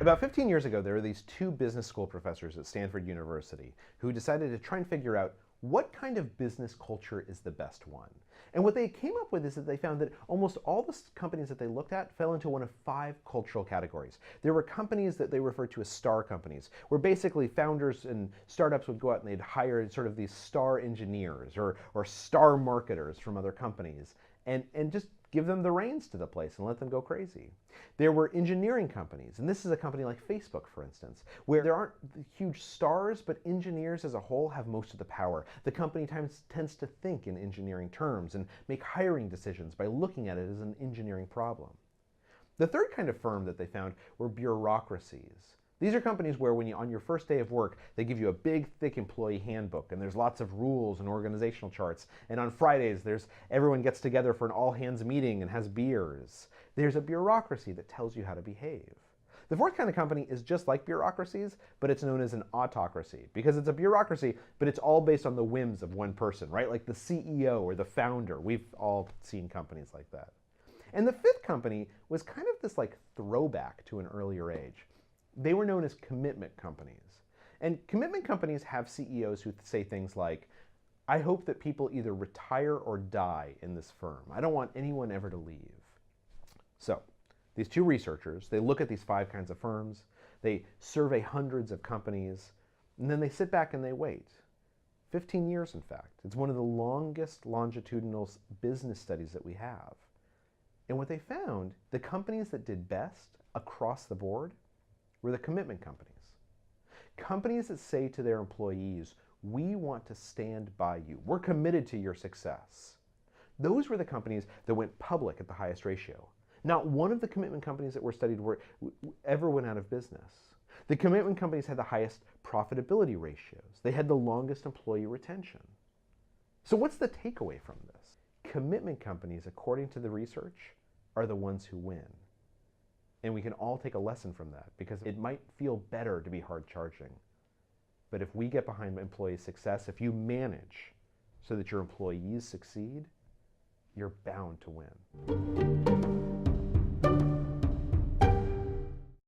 About 15 years ago, there were these two business school professors at Stanford University who decided to try and figure out what kind of business culture is the best one. And what they came up with is that they found that almost all the companies that they looked at fell into one of 5 cultural categories. There were companies that they referred to as star companies, where basically founders and startups would go out and they'd hire sort of these star engineers or star marketers from other companies and just give them the reins to the place and let them go crazy. There were engineering companies, and this is a company like Facebook, for instance, where there aren't huge stars, but engineers as a whole have most of the power. The company tends to think in engineering terms and make hiring decisions by looking at it as an engineering problem. The third kind of firm that they found were bureaucracies. These are companies where on your first day of work, they give you a big, thick employee handbook, and there's lots of rules and organizational charts. And on Fridays, everyone gets together for an all-hands meeting and has beers. There's a bureaucracy that tells you how to behave. The fourth kind of company is just like bureaucracies, but it's known as an autocracy, because it's a bureaucracy, but it's all based on the whims of one person, right? Like the CEO or the founder. We've all seen companies like that. And the fifth company was kind of this like throwback to an earlier age. They were known as commitment companies. And commitment companies have CEOs who say things like, I hope that people either retire or die in this firm. I don't want anyone ever to leave. So these two researchers, they look at these 5 kinds of firms, they survey hundreds of companies, and then they sit back and they wait. 15 years, in fact. It's one of the longest longitudinal business studies that we have. And what they found, the companies that did best across the board were the commitment companies. Companies that say to their employees, we want to stand by you. We're committed to your success. Those were the companies that went public at the highest ratio. Not one of the commitment companies that were studied ever went out of business. The commitment companies had the highest profitability ratios. They had the longest employee retention. So what's the takeaway from this? Commitment companies, according to the research, are the ones who win. And we can all take a lesson from that, because it might feel better to be hard charging. But if we get behind employee success, if you manage so that your employees succeed, you're bound to win.